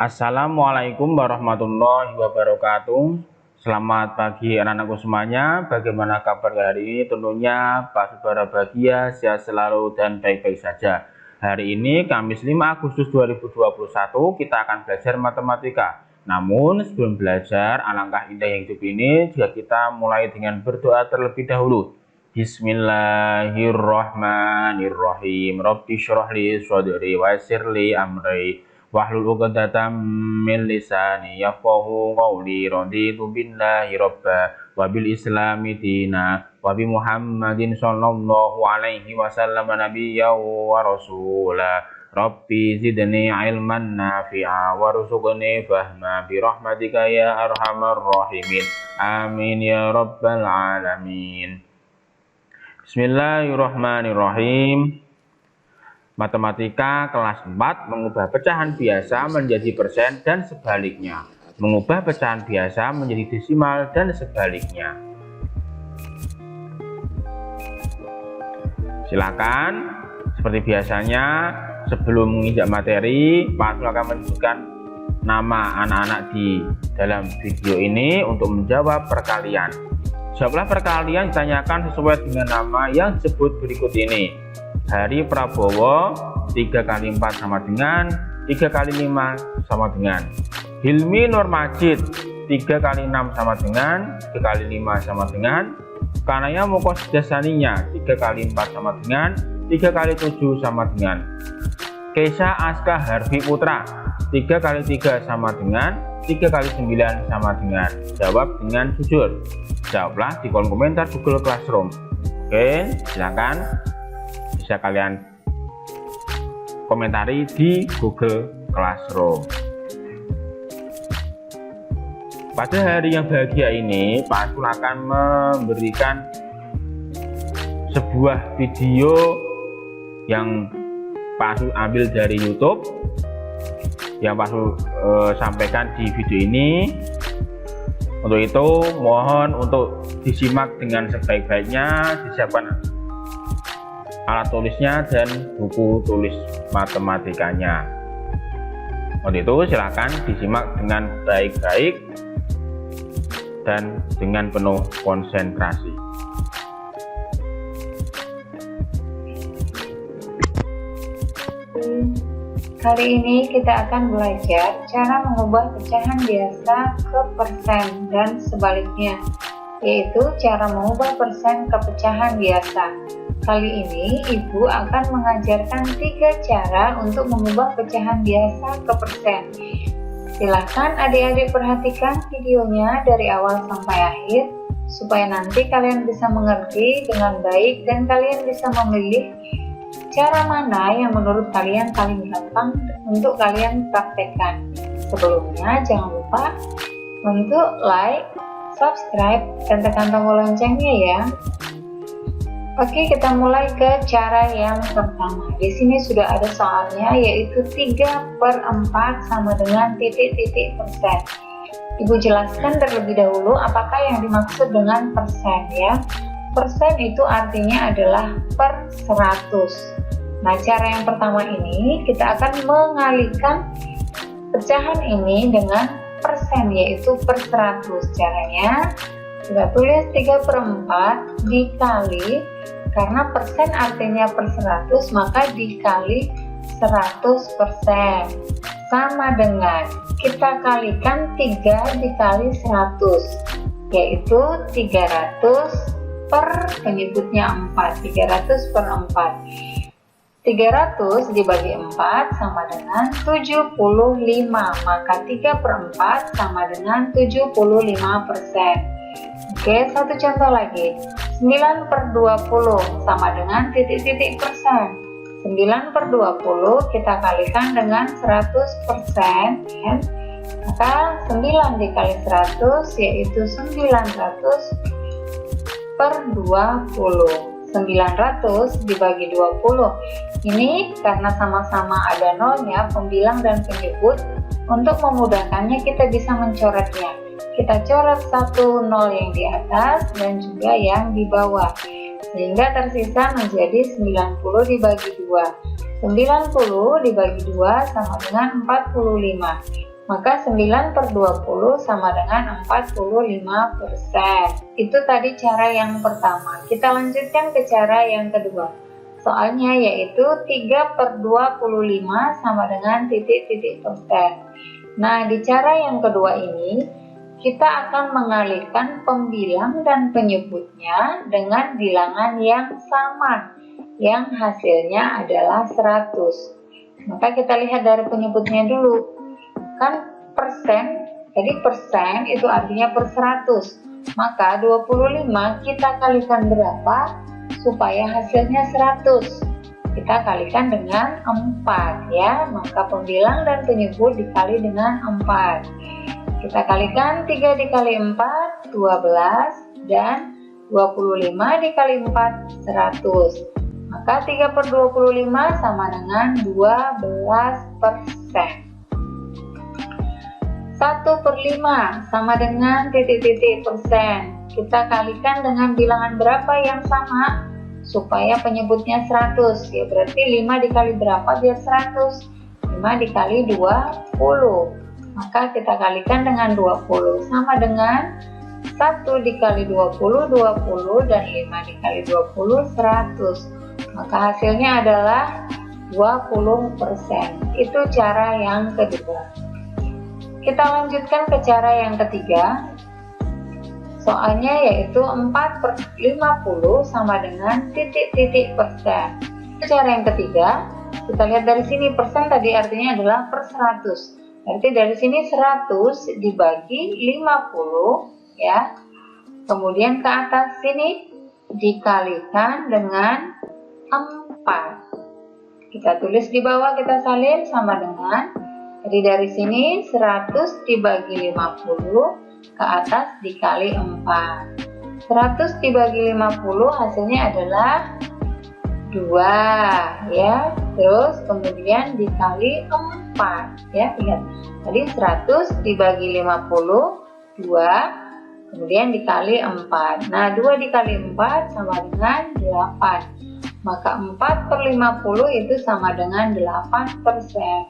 Assalamualaikum warahmatullahi wabarakatuh. Selamat pagi anak-anakku semuanya. Bagaimana kabar hari ini? Tentunya Pak Saudara bahagia, sehat selalu dan baik-baik saja. Hari ini Kamis 5 Agustus 2021 kita akan belajar matematika. Namun sebelum belajar, alangkah indah yang hidup ini jika kita mulai dengan berdoa terlebih dahulu. Bismillahirrahmanirrahim. Rabbi syrah li sadri wa yassir li amri wahlul 'uqdatam min lisani yafqahu qawli. Raditu billahi rabba wa bil islami dina wa bi Muhammadin sallallahu alaihi wasallam nabiyyan wa rasula. Rabbi zidni ilman nafi'a warzuqni fahma bi rahmatika ya arhamar rahimin. Amin ya rabbal alamin. Bismillahirrahmanirrahim. Matematika kelas 4 mengubah pecahan biasa menjadi persen dan sebaliknya. Mengubah pecahan biasa menjadi desimal dan sebaliknya. Silakan, seperti biasanya sebelum menginjak materi, Pak Sul akan menyebutkan nama anak-anak di dalam video ini untuk menjawab perkalian. Jawablah perkalian ditanyakan sesuai dengan nama yang disebut berikut ini. Hari Prabowo 3 kali 4 sama dengan 3 kali 5 sama dengan. Hilmi Nur Majid 3 kali 6 sama dengan 3 kali 5 sama dengan. Kanaya Mukos Jasaninya 3 kali 4 sama dengan 3 kali 7 sama dengan. Keisha Aska Harfi Putra 3 kali 3 sama dengan 3 kali 9 sama dengan. Jawab dengan jujur. Jawablah di kolom komentar Google Classroom. Oke, silakan. Bisa kalian komentari di Google Classroom. Pada hari yang bahagia ini, Pak Sul akan memberikan sebuah video yang Pak Sul ambil dari YouTube, yang Pak Sul sampaikan di video ini. Untuk itu mohon untuk disimak dengan sebaik-baiknya, disiapkan alat tulisnya dan buku tulis matematikanya. Untuk itu silakan disimak dengan baik-baik dan dengan penuh konsentrasi. Kali ini kita akan belajar cara mengubah pecahan biasa ke persen dan sebaliknya, yaitu cara mengubah persen ke pecahan biasa. Kali ini Ibu akan mengajarkan 3 cara untuk mengubah pecahan biasa ke persen. Silahkan adik-adik perhatikan videonya dari awal sampai akhir, supaya nanti kalian bisa mengerti dengan baik dan kalian bisa memilih cara mana yang menurut kalian paling gampang untuk kalian praktekkan. Sebelumnya jangan lupa untuk like, subscribe, dan tekan tombol loncengnya ya. Oke, kita mulai ke cara yang pertama. Di sini sudah ada soalnya, yaitu 3/4 sama dengan titik-titik persen. Ibu jelaskan terlebih dahulu apakah yang dimaksud dengan persen ya. Persen itu artinya adalah per 100. Nah, cara yang pertama ini kita akan mengalihkan pecahan ini dengan persen, yaitu per 100. Caranya kita tulis 3/4 dikali, karena persen artinya per 100, maka dikali 100% sama dengan, kita kalikan 3 dikali 100, yaitu 300 per penyebutnya 4, 300 per 4. 300 dibagi 4 sama dengan 75, maka 3/4 sama dengan 75%. Oke, satu contoh lagi. 9/20 sama dengan titik-titik persen. 9/20 kita kalikan dengan 100%, maka 9 dikali 100 yaitu 900 per 20. 900 dibagi 20. Ini karena sama-sama ada nolnya, pembilang dan penyebut. Untuk memudahkannya kita bisa mencoretnya. Kita coret satu nol yang di atas dan juga yang di bawah, sehingga tersisa menjadi 90 dibagi 2. 90 dibagi 2 sama dengan 45. Maka 9/20 sama dengan 45%. Itu tadi cara yang pertama. Kita lanjutkan ke cara yang kedua. Soalnya yaitu 3/25 sama dengan titik-titik persen. Nah, di cara yang kedua ini kita akan mengalihkan pembilang dan penyebutnya dengan bilangan yang sama, yang hasilnya adalah 100. Maka kita lihat dari penyebutnya dulu. Kan persen, jadi persen itu artinya per 100. Maka 25 kita kalikan berapa supaya hasilnya 100? Kita kalikan dengan 4 ya. Maka pembilang dan penyebut dikali dengan 4. Kita kalikan 3 dikali 4, 12, dan 25 dikali 4, 100. Maka 3/25 sama dengan 12%. 1/5 sama dengan titik-titik persen. Kita kalikan dengan bilangan berapa yang sama supaya penyebutnya 100? Ya berarti 5 dikali berapa biar 100? 5 dikali 20. Maka kita kalikan dengan 20 sama dengan 1 dikali 20, 20, dan 5 dikali 20, 100. Maka hasilnya adalah 20%. Itu cara yang kedua. Kita lanjutkan ke cara yang ketiga. Soalnya yaitu 4/50 sama dengan titik-titik persen. Cara yang ketiga, kita lihat dari sini persen tadi artinya adalah per 100. Berarti dari sini 100 dibagi 50 ya. Kemudian ke atas sini dikalikan dengan 4. Kita tulis di bawah, kita salin sama dengan, jadi dari sini 100 dibagi 50, ke atas dikali 4. 100 dibagi 50 hasilnya adalah 2 ya. Terus kemudian dikali 4 ya. Lihat. Tadi 100 dibagi 50, 2, kemudian dikali 4. Nah, 2 dikali 4 sama dengan 8. Maka 4/50 itu sama dengan 8%.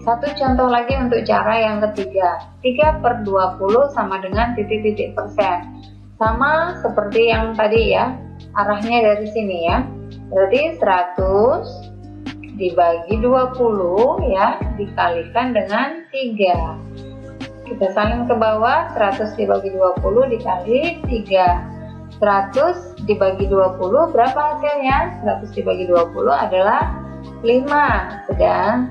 Satu contoh lagi untuk cara yang ketiga. 3/20 sama dengan titik-titik persen. Sama seperti yang tadi ya. Arahnya dari sini ya. Berarti 100 dibagi 20 ya, dikalikan dengan 3. Kita salin ke bawah, 100 dibagi 20 dikali 3. 100 dibagi 20 berapa hasilnya? 100 dibagi 20 adalah 5. Sedang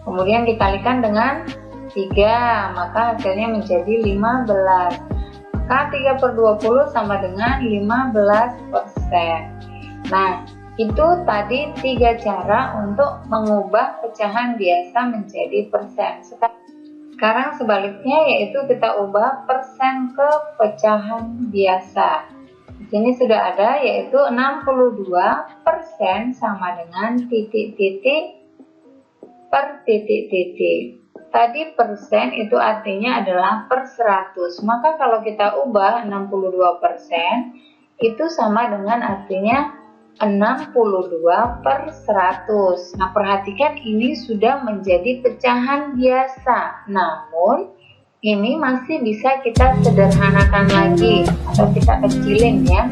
kemudian dikalikan dengan 3, maka hasilnya menjadi 15. Maka 3/20 sama dengan 15%. Nah, itu tadi 3 cara untuk mengubah pecahan biasa menjadi persen. Sekarang sebaliknya, yaitu kita ubah persen ke pecahan biasa. Di sini sudah ada, yaitu 62% sama dengan titik-titik per titik-titik. Tadi persen itu artinya adalah per 100. Maka kalau kita ubah 62% itu sama dengan artinya 62/100. Nah, perhatikan ini sudah menjadi pecahan biasa. Namun, ini masih bisa kita sederhanakan lagi atau kita kecilin ya.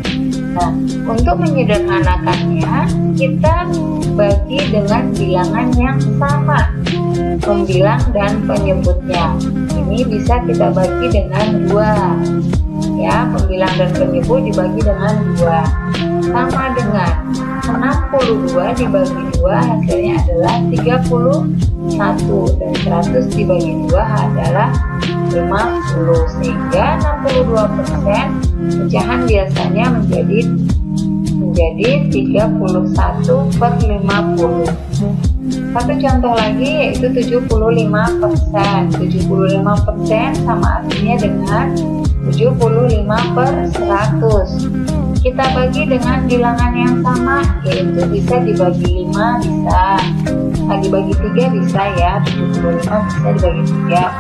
Nah, untuk menyederhanakannya, kita bagi dengan bilangan yang sama, pembilang dan penyebutnya. Ini bisa kita bagi dengan 2. Ya, pembilang dan penyebut dibagi dengan 2. Sama dengan 62 dibagi 2 hasilnya adalah 31, dan 100 dibagi 2 adalah 50, sehingga 62% pecahan biasanya menjadi 31/50. Satu contoh lagi yaitu 75%. 75% sama artinya dengan 75/100. Kita bagi dengan bilangan yang sama, yaitu bisa dibagi 5 bisa, dibagi 3 bisa ya, 75 bisa dibagi 3,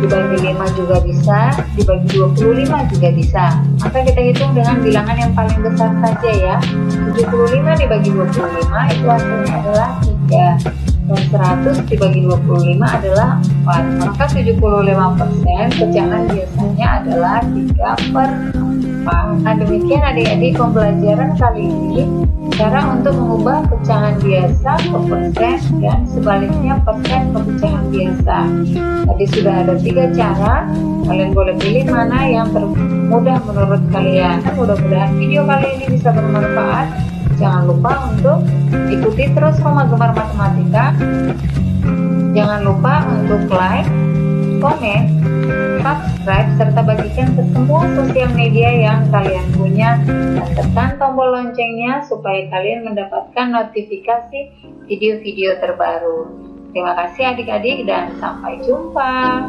dibagi 5 juga bisa, dibagi 25 juga bisa. Maka kita hitung dengan bilangan yang paling besar saja ya. 75 dibagi 25 itu hasilnya adalah 3. dan 100 dibagi 25 adalah 4. Maka 75% pecahan biasanya adalah 3/4. Nah, demikian adik-adik pembelajaran kali ini, cara untuk mengubah pecahan biasa ke persen dan sebaliknya persen ke pecahan biasa. Tadi sudah ada 3 cara, kalian boleh pilih mana yang termudah menurut kalian. Mudah-mudahan video kali ini bisa bermanfaat. Jangan lupa untuk ikuti terus Rumah Gemar Matematika. Jangan lupa untuk like, komen, subscribe, serta bagikan ke semua sosial media yang kalian punya, dan tekan tombol loncengnya supaya kalian mendapatkan notifikasi video-video terbaru. Terima kasih adik-adik dan sampai jumpa.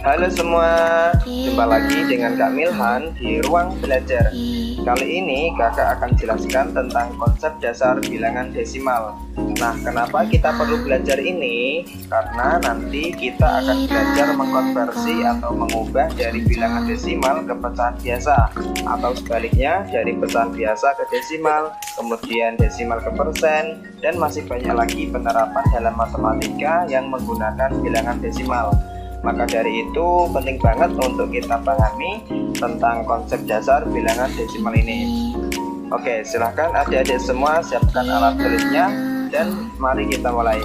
Halo semua, jumpa lagi dengan Kak Milhan di Ruang Belajar. Kali ini kakak akan jelaskan tentang konsep dasar bilangan desimal. Nah, kenapa kita perlu belajar ini? Karena nanti kita akan belajar mengkonversi atau mengubah dari bilangan desimal ke pecahan biasa, atau sebaliknya dari pecahan biasa ke desimal, kemudian desimal ke persen, dan masih banyak lagi penerapan dalam matematika yang menggunakan bilangan desimal. Maka dari itu penting banget untuk kita pahami tentang konsep dasar bilangan desimal ini. Oke, silahkan adik-adik semua siapkan alat tulisnya dan mari kita mulai.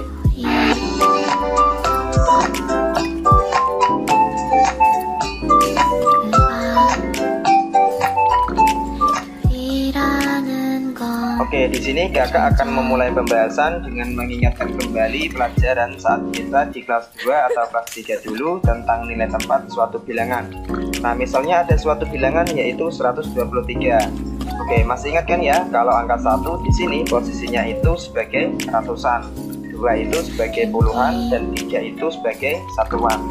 Oke, di sini kakak akan memulai pembahasan dengan mengingatkan kembali pelajaran saat kita di kelas 2 atau kelas 3 dulu tentang nilai tempat suatu bilangan. Nah, misalnya ada suatu bilangan yaitu 123. Oke, masih ingat kan ya kalau angka 1 di sini posisinya itu sebagai ratusan, 2 itu sebagai puluhan, dan 3 itu sebagai satuan.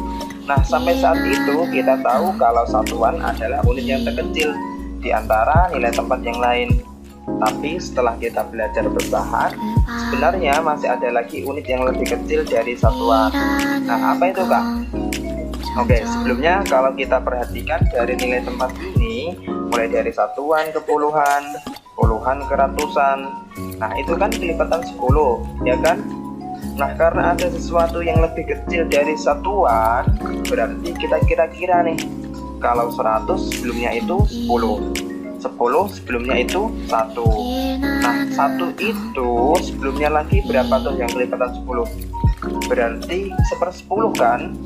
Nah, sampai saat itu kita tahu kalau satuan adalah unit yang terkecil di antara nilai tempat yang lain. Tapi setelah kita belajar pecahan, sebenarnya masih ada lagi unit yang lebih kecil dari satuan. Nah, apa itu Kak? Oke, sebelumnya kalau kita perhatikan dari nilai tempat ini, mulai dari satuan ke puluhan, puluhan ke ratusan. Nah, itu kan kelipatan 10, ya kan? Nah, karena ada sesuatu yang lebih kecil dari satuan, berarti kita kira-kira nih, kalau 100 sebelumnya itu 10, 10 sebelumnya itu 1. Nah, 1 itu sebelumnya lagi berapa tuh yang kelipatan 10? Berarti 1/10 kan?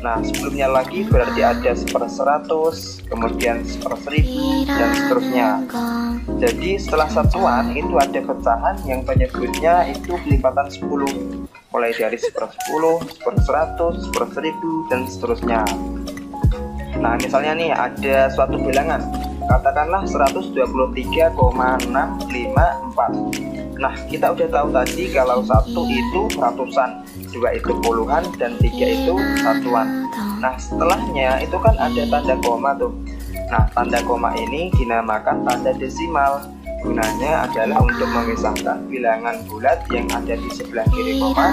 Nah, sebelumnya lagi berarti ada 1/100, kemudian 1/1000, dan seterusnya. Jadi setelah satuan itu ada pecahan yang penyebutnya itu kelipatan 10, mulai dari 1/10, 1/100, 1/1000, dan seterusnya. Nah, misalnya nih ada suatu bilangan, katakanlah 123,654. Nah, kita udah tahu tadi kalau 1 itu ratusan, 2 itu puluhan, dan 3 itu satuan. Nah, setelahnya itu kan ada tanda koma tuh. Nah, tanda koma ini dinamakan tanda desimal. Gunanya adalah untuk memisahkan bilangan bulat yang ada di sebelah kiri koma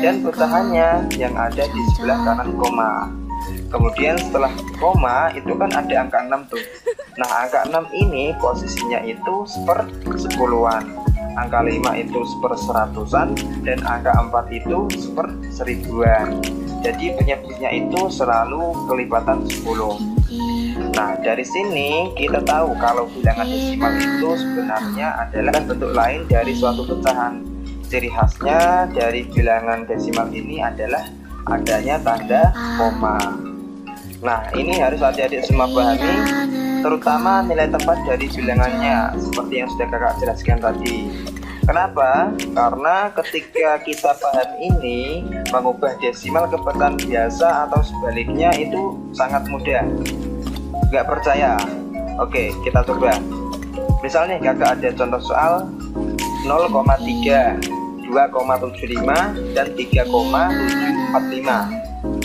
dan pecahannya yang ada di sebelah kanan koma. Kemudian setelah koma itu kan ada angka 6 tuh. Nah, angka 6 ini posisinya itu 1/10-an, angka 5 itu 1/100-an, dan angka 4 itu 1/1000-an. Jadi penyebutnya itu selalu kelipatan 10. Nah, dari sini kita tahu kalau bilangan desimal itu sebenarnya adalah bentuk lain dari suatu pecahan. Ciri khasnya dari bilangan desimal ini adalah adanya tanda koma. Nah, ini harus adik-adik semua pahami, terutama nilai tempat dari bilangannya, seperti yang sudah kakak jelaskan tadi. Kenapa? Karena ketika kita paham ini, mengubah desimal ke pecahan biasa atau sebaliknya itu sangat mudah. Nggak percaya? Oke, kita coba. Misalnya kakak ada contoh soal 0,3, 2,75, dan 3,745.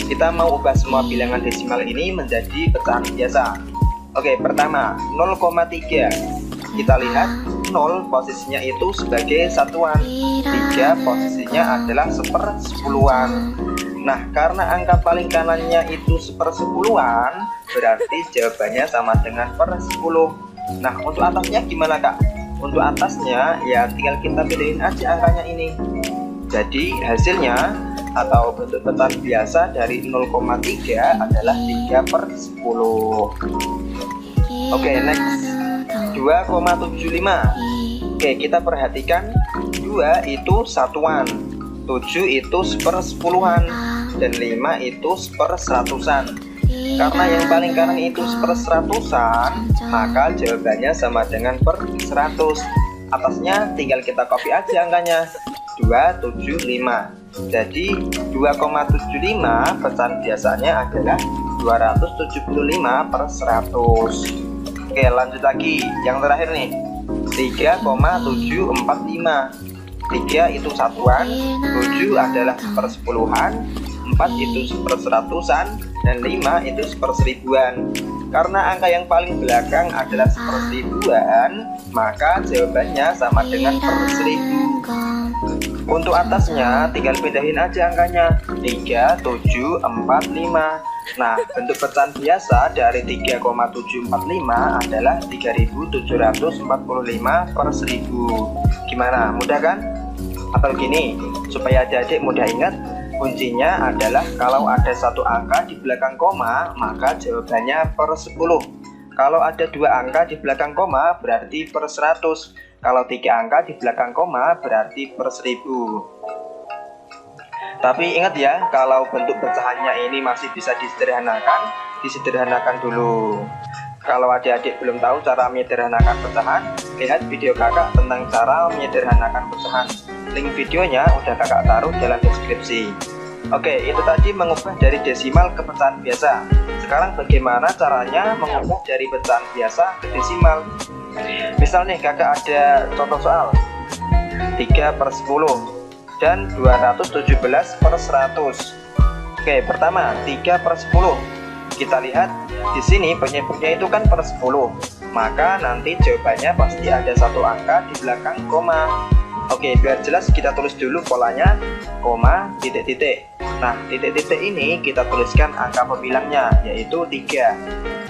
Kita mau ubah semua bilangan desimal ini menjadi pecahan biasa. Oke, pertama 0,3. Kita lihat 0 posisinya itu sebagai satuan, 3 posisinya adalah 1/10-an. Nah, karena angka paling kanannya itu 1/10-an, berarti jawabannya sama dengan 1/10. Nah, untuk atasnya gimana Kak? untuk atasnya ya tinggal kita pilih aja angkanya ini. Jadi hasilnya atau bentuk pecahan biasa dari 0,3 adalah 3/10. Oke, next 2,75. Oke, kita perhatikan 2 itu satuan, 7 itu sepersepuluhan, dan 5 itu seperseratusan. Karena yang paling kanan itu seperseratusan, maka jawabannya sama dengan per 100. Atasnya tinggal kita copy aja angkanya 275. Jadi 2,75 pecahan biasanya adalah 275/100. Oke, lanjut lagi yang terakhir nih, 3,745. 3 itu satuan, 7 adalah sepersepuluhan, 4 itu seperseratusan, dan 5 itu seperseribuan. Karena angka yang paling belakang adalah seperseribuan, maka jawabannya sama dengan per 1000. Untuk atasnya tinggal pindahin aja angkanya 3745. Nah, bentuk pecahan biasa dari 3,745 adalah 3745/1000. Gimana? Mudah kan? Atau gini, supaya adik-adik mudah ingat, kuncinya adalah kalau ada satu angka di belakang koma, maka jawabannya per 10. Kalau ada dua angka di belakang koma, berarti per 100. Kalau 3 angka di belakang koma, berarti per 1000. Tapi ingat ya, kalau bentuk pecahannya ini masih bisa disederhanakan dulu. Kalau adik-adik belum tahu cara menyederhanakan pecahan, lihat video kakak tentang cara menyederhanakan pecahan. Link videonya udah kakak taruh dalam deskripsi. Oke, itu tadi mengubah dari desimal ke pecahan biasa. Sekarang bagaimana caranya mengubah dari pecahan biasa ke desimal? Misal nih kakak ada contoh soal 3/10 dan 217/100. Oke, pertama 3/10. Kita lihat di sini penyebutnya itu kan per 10, maka nanti jawabannya pasti ada satu angka di belakang koma. Oke, biar jelas kita tulis dulu polanya, koma, titik-titik. Nah, titik-titik ini kita tuliskan angka pembilangnya, yaitu 3.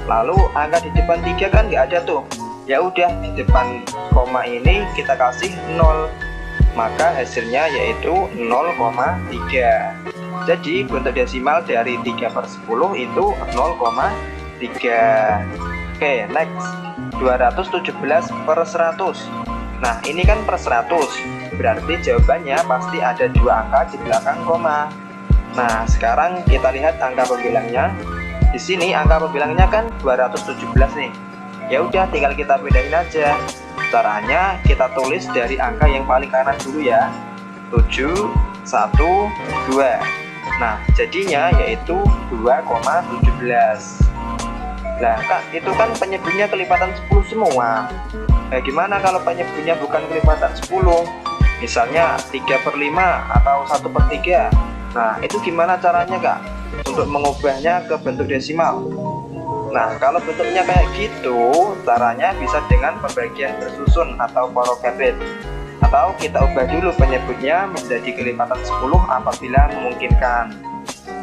Lalu angka di depan 3 kan nggak ada tuh. Ya udah, di depan koma ini kita kasih 0, maka hasilnya yaitu 0,3. Jadi bentuk desimal dari 3/10 itu 0,3. Oke, next 217/100. Nah, ini kan per 100, berarti jawabannya pasti ada dua angka di belakang koma. Nah, sekarang kita lihat angka pembilangnya. Di sini angka pembilangnya kan 217 nih. Ya udah, tinggal kita pindahin aja. Caranya kita tulis dari angka yang paling kanan dulu ya, 7, 1, 2. Nah, jadinya yaitu 2,17. Nah kak, itu kan penyebutnya kelipatan 10 semua. Nah, gimana kalau penyebutnya bukan kelipatan 10? Misalnya 3/5 atau 1/3. Nah, itu gimana caranya kak untuk mengubahnya ke bentuk desimal? Nah, kalau bentuknya kayak gitu, caranya bisa dengan pembagian bersusun atau porogebet. Atau kita ubah dulu penyebutnya menjadi kelipatan 10 apabila memungkinkan.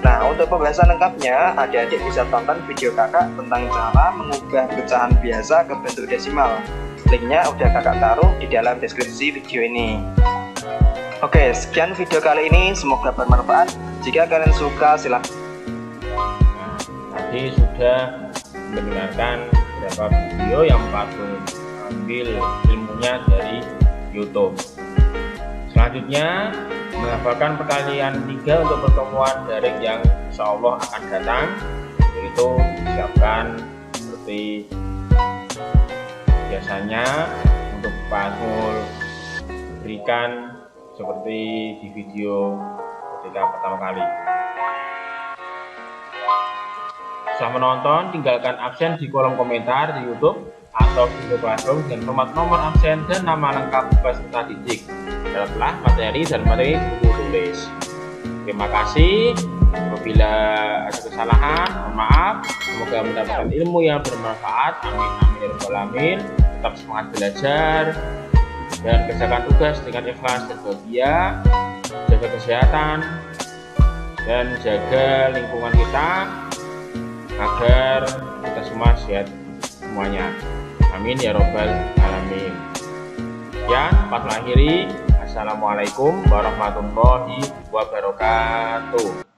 Nah, untuk pembahasan lengkapnya, adik-adik bisa tonton video kakak tentang cara mengubah pecahan biasa ke bentuk desimal. Linknya udah kakak taruh di dalam deskripsi video ini. Oke, sekian video kali ini, semoga bermanfaat. Jika kalian suka, silahkan. Tadi sudah mendengarkan beberapa video yang patut ambil ilmunya dari YouTube. Selanjutnya menghafalkan perkalian 3 untuk pertemuan daring yang insya Allah akan datang. Itu disiapkan seperti biasanya untuk Pak Asmul berikan seperti di video ketika pertama kali. Setelah menonton, tinggalkan absen di kolom komentar di YouTube atau Google Classroom dan format nomor absen dan nama lengkap peserta didik. Dapatlah materi dan materi buku tulis. Terima kasih. Apabila ada kesalahan, mohon maaf. Semoga mendapatkan ilmu yang bermanfaat. Amin amin ya rabbal alamin. Tetap semangat belajar dan kerjakan tugas dengan ikhlas dan bahagia. Jaga kesehatan dan jaga lingkungan kita agar kita semua sehat semuanya. Amin ya robbal alamin. Sekian, Fathul akhiri. Assalamualaikum warahmatullahi wabarakatuh.